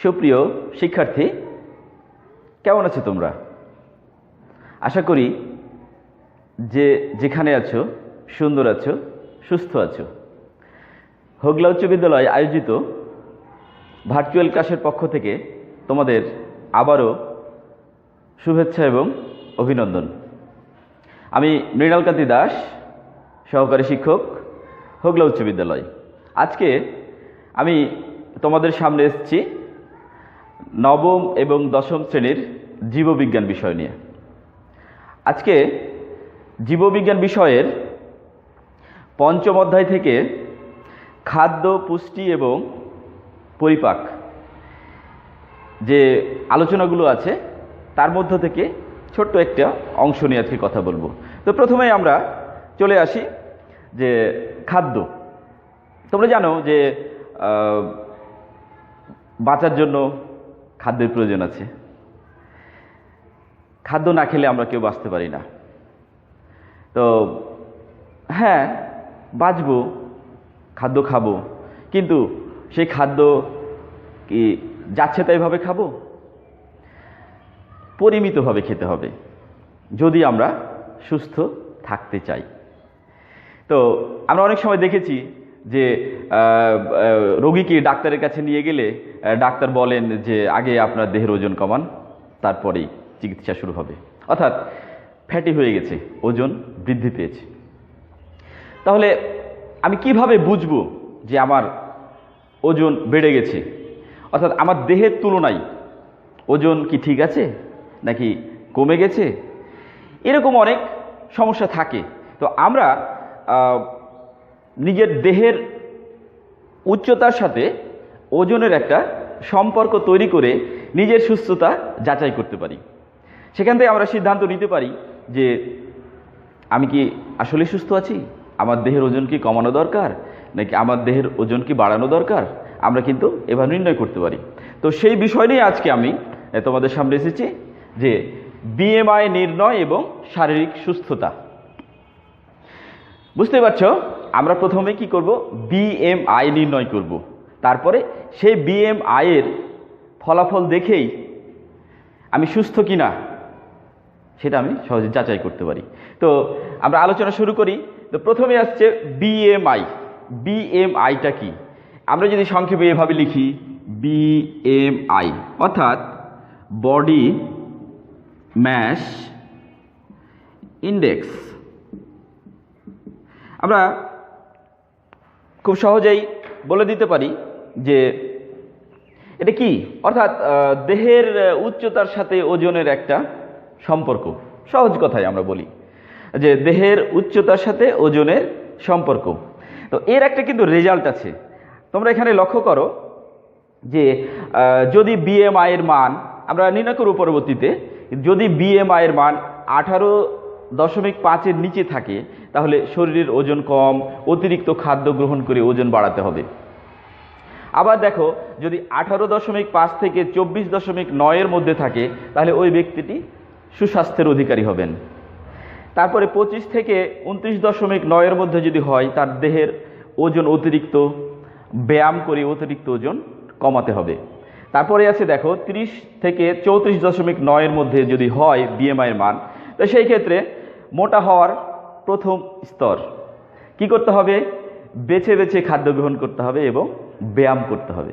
সুপ্রিয় শিক্ষার্থী, কেমন আছো তোমরা? আশা করি যে যেখানে আছো সুন্দর আছো, সুস্থ আছো। হোগলা উচ্চ বিদ্যালয় আয়োজিত ভার্চুয়াল ক্লাসের পক্ষ থেকে তোমাদের আবারও শুভেচ্ছা এবং অভিনন্দন। আমি মৃণালকান্তি দাস, সহকারী শিক্ষক, হোগলা উচ্চ বিদ্যালয়। আজকে আমি তোমাদের সামনে এসেছি নবম এবং দশম শ্রেণীর জীববিজ্ঞান বিষয় নিয়ে। আজকে জীববিজ্ঞান বিষয়ের পঞ্চম অধ্যায় থেকে খাদ্য, পুষ্টি এবং পরিপাক যে আলোচনাগুলো আছে তার মধ্য থেকে ছোট্ট একটা অংশ নিয়ে আজকে কথা বলবো। তো প্রথমেই আমরা চলে আসি যে খাদ্য। তোমরা জানো যে বাঁচার জন্য খাদ্যের প্রয়োজন আছে। খাদ্য না খেলে আমরা কেউ বাঁচতে পারি না। তো হ্যাঁ, বাঁচবো, খাদ্য খাবো, কিন্তু সেই খাদ্য কি যাচ্ছে তাইভাবে খাবো? পরিমিতভাবে খেতে হবে যদি আমরা সুস্থ থাকতে চাই। তো আমরা অনেক সময় দেখেছি যে রোগীকে ডাক্তারের কাছে নিয়ে গেলে ডাক্তার বলেন যে আগে আপনার দেহের ওজন কমান, তারপরেই চিকিৎসা শুরু হবে। অর্থাৎ ফ্যাটি হয়ে গেছে, ওজন বৃদ্ধি পেয়েছে। তাহলে আমি কিভাবে বুঝবো যে আমার ওজন বেড়ে গেছে? অর্থাৎ আমার দেহের তুলনায় ওজন কি ঠিক আছে নাকি কমে গেছে? এরকম অনেক সমস্যা থাকে। তো আমরা নিজের দেহের উচ্চতার সাথে ওজনের একটা সম্পর্ক তৈরি করে নিজের সুস্থতা যাচাই করতে পারি। সেখান থেকে আমরা সিদ্ধান্ত নিতে পারি যে আমি কি আসলে সুস্থ আছি, আমার দেহের ওজন কি কমানো দরকার নাকি আমার দেহের ওজন কি বাড়ানো দরকার, আমরা কিন্তু এভাবে নির্ণয় করতে পারি। তো সেই বিষয় নিয়ে আজকে আমি তোমাদের সামনে এসেছি যে বিএমআই নির্ণয় এবং শারীরিক সুস্থতা। বুঝতে পারছো, আমরা প্রথমে কি করব? বিএমআই নির্ণয় করব। তারপরে সেই বিএমআই এর ফলাফল দেখেই আমি সুস্থ কিনা সেটা আমি সহজে যাচাই করতে পারি। তো আমরা আলোচনা শুরু করি। তো প্রথমে আসছে বিএমআই। বিএমআইটা কি? আমরা যদি সংক্ষেপে এভাবে লিখি বিএমআই, অর্থাৎ বডি ম্যাস ইন্ডেক্স। আমরা খুব সহজেই বলে দিতে পারি যে এটা কি, অর্থাৎ দেহের উচ্চতার সাথে ওজনের একটা সম্পর্ক। সহজ কথায় আমরা বলি যে দেহের উচ্চতার সাথে ওজনের সম্পর্ক। তো এর একটা কিন্তু রেজাল্ট আছে। তোমরা এখানে লক্ষ্য করো যে যদি বিএমআই এর মান আমরা নির্ণয় করব পরবর্তীতে, যদি বিএমআই এর মান 18.5-এর নিচে থাকে তাহলে শরীরের ওজন কম, অতিরিক্ত খাদ্য গ্রহণ করে ওজন বাড়াতে হবে। আবার দেখো, যদি 18.5 থেকে 24.9-এর মধ্যে থাকে তাহলে ওই ব্যক্তিটি সুস্বাস্থ্যের অধিকারী হবেন। তারপরে 25 থেকে 29.9-এর মধ্যে যদি হয় তার দেহের ওজন অতিরিক্ত, ব্যায়াম করে অতিরিক্ত ওজন কমাতে হবে। তারপরে আছে দেখো 30 থেকে 34.9-এর মধ্যে যদি হয় বিএমআই এর মান, তো সেই ক্ষেত্রে মোটা হওয়ার প্রথম স্তর কি করতে হবে? বেছে বেছে খাদ্য গ্রহণ করতে হবে এবং ব্যায়াম করতে হবে।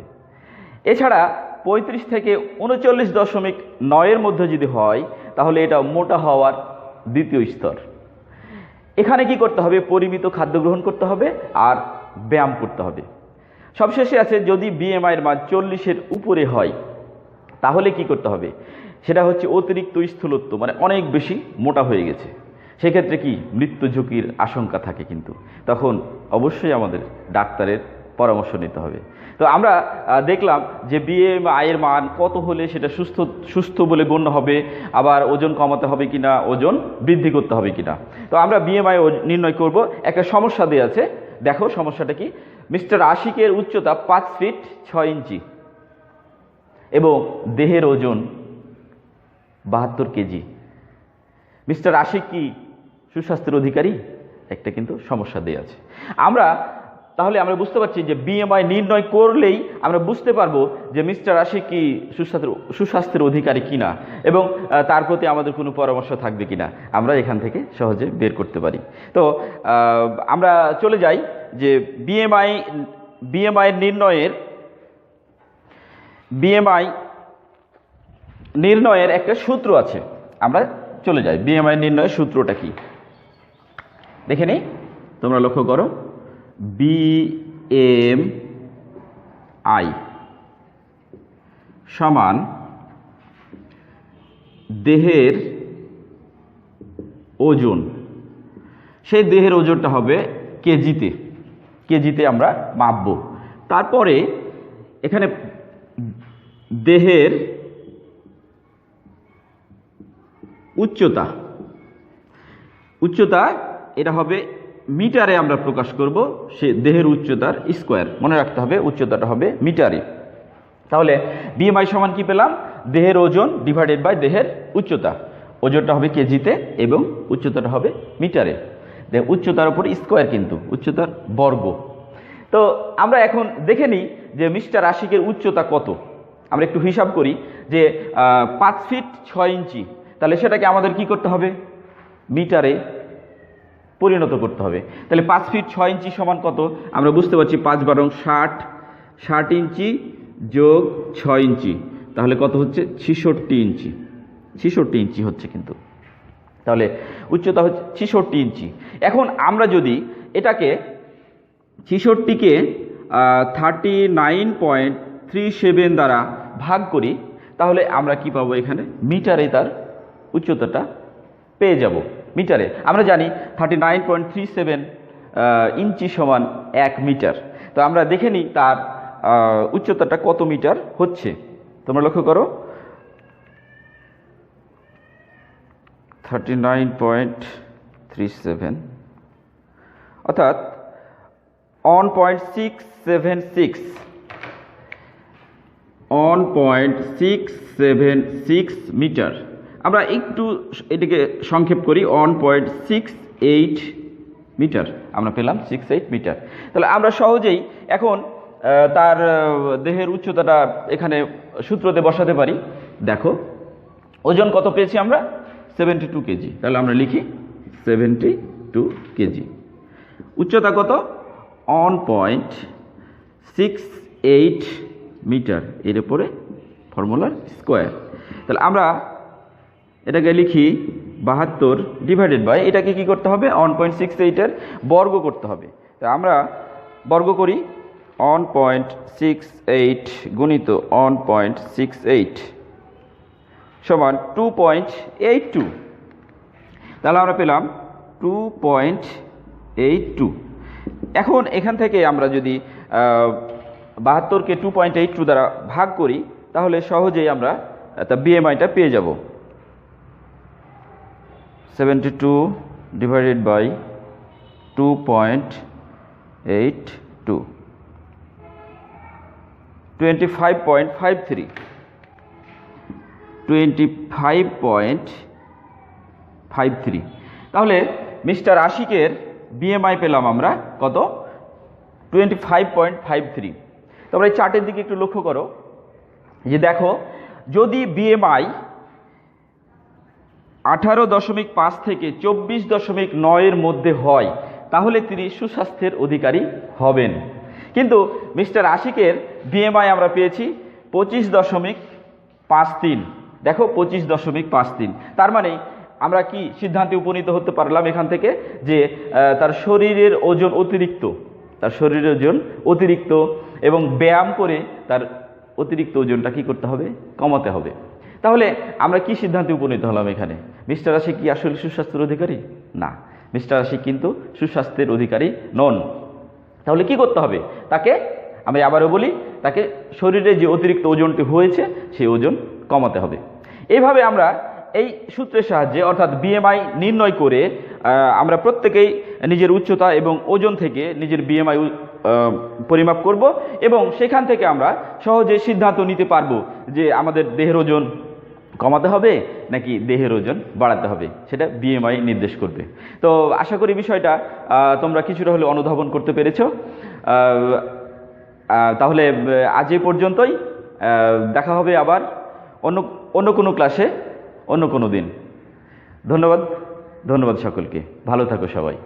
এছাড়া 35 থেকে 39.9-এর মধ্যে যদি হয় তাহলে এটা মোটা হওয়ার দ্বিতীয় স্তর। এখানে কি করতে হবে? পরিমিত খাদ্য গ্রহণ করতে হবে আর ব্যায়াম করতে হবে। সবশেষে আছে যদি বিএমআই এর মান 40-এর উপরে হয় তাহলে কি করতে হবে? সেটা হচ্ছে অতিরিক্ত স্থূলত্ব, মানে অনেক বেশি মোটা হয়ে গেছে। সেক্ষেত্রে কি মৃত্যু ঝুঁকির আশঙ্কা থাকে, কিন্তু তখন অবশ্যই আমাদের ডাক্তারের পরামর্শ নিতে হবে। তো আমরা দেখলাম যে বিএমআই এর মান কত হলে সেটা সুস্থ বলে গণ্য হবে, আবার ওজন কমাতে হবে কিনা, ওজন বৃদ্ধি করতে হবে কিনা। তো আমরা বিএমআই নির্ণয় করব। একটা সমস্যা দেওয়া আছে, দেখো সমস্যাটা কি। মিস্টার আশিকের উচ্চতা 5 ফিট 6 ইঞ্চি এবং দেহের ওজন 72 কেজি। মিস্টার আশিক কি সুস্বাস্থ্যের অধিকারী? একটা কিন্তু সমস্যা দেওয়া আছে। আমরা তাহলে আমরা বুঝতে পারছি যে বিএমআই নির্ণয় করলেই আমরা বুঝতে পারবো যে মিস্টার আশিক কি সুস্বাস্থ্যের অধিকারী কিনা এবং তার প্রতি আমাদের কোনো পরামর্শ থাকবে কিনা আমরা এখান থেকে সহজে বের করতে পারি। তো আমরা চলে যাই যে বিএমআই নির্ণয়ের একটা সূত্র আছে। আমরা চলে যাই বিএমআই নির্ণয়ের সূত্রটা কি দেখে নিই। তোমরা লক্ষ্য করো, বিএমআই সমান দেহের ওজন, সেই দেহের ওজনটা হবে কেজিতে আমরা মাপবো। তারপরে এখানে দেহের উচ্চতা এটা হবে মিটারে আমরা প্রকাশ করব, সে দেহের উচ্চতার স্কোয়ার, মনে রাখতে হবে উচ্চতাটা হবে মিটারে। তাহলে বিএমআই সমান কি পেলাম, দেহের ওজন ডিভাইডেড বাই দেহের উচ্চতা। ওজনটা হবে কেজিতে এবং উচ্চতাটা হবে মিটারে। উচ্চতার উপর স্কোয়ার, কিন্তু উচ্চতার বর্গ। তো আমরা এখন দেখে নিই যে মিস্টার আশিকের উচ্চতা কত। আমরা একটু হিসাব করি যে 5 ফিট 6 ইঞ্চি, তাহলে সেটাকে আমাদের কি করতে হবে, মিটারে পরিণত করতে হবে। তাহলে 5 ফিট 6 ইঞ্চি সমান কত, আমরা বুঝতে পারছি 5 বারং 60 ইঞ্চি যোগ 6 ইঞ্চি, তাহলে কত হচ্ছে 66 ইঞ্চি হচ্ছে কিন্তু। তাহলে উচ্চতা হচ্ছে 66 ইঞ্চি। এখন আমরা যদি এটাকে 66কে 39.37 দ্বারা ভাগ করি, তাহলে আমরা কি পাবো, এখানে মিটারে তার উচ্চতাটা পেয়ে যাব। মিটারে আমরা জানি 39.37 ইঞ্চি সমান 1 মিটার। তো আমরা দেখে নিই তার উচ্চতাটা কত মিটার হচ্ছে। তোমরা লক্ষ্য করো, 39.37 অর্থাৎ 1.676 মিটার। আমরা একটু এটিকে সংক্ষেপ করি, 1.68 মিটার আমরা পেলাম, 68 মিটার। তাহলে আমরা সহজেই এখন তার দেহের উচ্চতাটা এখানে সূত্রতে বসাতে পারি। দেখো ওজন কত পেয়েছি আমরা, 72 কেজি। তাহলে আমরা লিখি 72 কেজি। উচ্চতা কত, 1.68 মিটার, এর উপরে ফর্মুলার স্কোয়ার। তাহলে আমরা এটাকে লিখি 72 ডিভাইডেড বাই, এটাকে কি করতে হবে, 1.68 এর বর্গ করতে হবে। তা আমরা বর্গ করি, 1.68 গুণিত 1.68 সমান 2.82। তাহলে আমরা পেলাম 2.82। এখন এখান থেকে আমরা যদি 72কে 2.82 দ্বারা ভাগ করি, তাহলে সহজেই আমরা তা বিএমআইটা পেয়ে যাব। 72 ডিভাইডেড বাই 2.82 25.53। তাহলে মিস্টার আশিকের বিএমআই পেলাম আমরা কত, 25.53। তোমরা এই চার্টের দিকে একটু লক্ষ্য করো, যে দেখো যদি বিএমআই 18.5 থেকে 24.9 এর মধ্যে হয়, তাহলে তিনি সুস্বাস্থ্যের অধিকারী হবেন। কিন্তু মিস্টার আশিকের বিএমআই আমরা পেয়েছি 25.53। দেখো 25.53, তার মানে আমরা কি সিদ্ধান্তে উপনীত হতে পারলাম এখান থেকে যে তার শরীরের ওজন অতিরিক্ত এবং ব্যায়াম করে তার অতিরিক্ত ওজনটা কি করতে হবে, কমাতে হবে। তাহলে আমরা কি সিদ্ধান্তে উপনীত হলাম, এখানে মিস্টার আশিক কি আসলে সুস্বাস্থ্যের অধিকারী? না, মিস্টার আশিক কিন্তু সুস্বাস্থ্যের অধিকারী নন। তাহলে কি করতে হবে, তাকে, আমি আবারও বলি, তাকে শরীরে যে অতিরিক্ত ওজনটি হয়েছে সেই ওজন কমাতে হবে। এইভাবে আমরা এই সূত্রের সাহায্যে অর্থাৎ বিএমআই নির্ণয় করে আমরা প্রত্যেকেই নিজের উচ্চতা এবং ওজন থেকে নিজের বিএমআই পরিমাপ করব এবং সেখান থেকে আমরা সহজে সিদ্ধান্ত নিতে পারবো যে আমাদের দেহের ওজন কমাতে হবে নাকি দেহের ওজন বাড়াতে হবে, সেটা বিএমআই নির্দেশ করবে। তো আশা করি বিষয়টা তোমরা কিছুটা হলে অনুধাবন করতে পেরেছো। তাহলে আজ এই পর্যন্তই, দেখা হবে আবার অন্য কোনো ক্লাসে অন্য কোনো দিন। ধন্যবাদ সকলকে, ভালো থাকো সবাই।